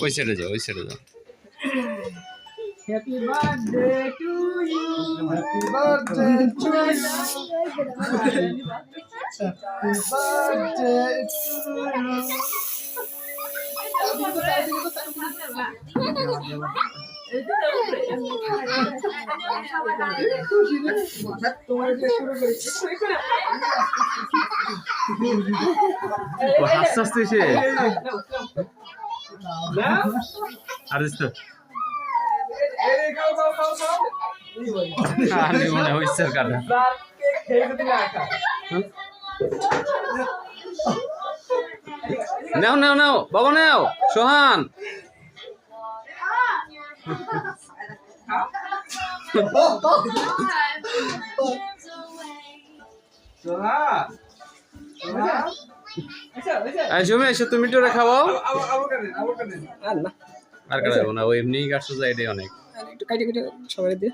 ওই সাইডে যাও, ওই সাইডে যাও। Happy birthday to you. Happy birthday to you. Happy birthday আস্তে আস্তে এসে আর দিস আমি মনে হচ্ছে কাটা নাও নাও নাও বাবা নাও সোহান জমে এসে তুমি একটু খাওয়াও আর কাটাবো না, ও এমনি কাটছো যায় এটাই অনেক। একটু কাটে কাটে সবাই দিয়ে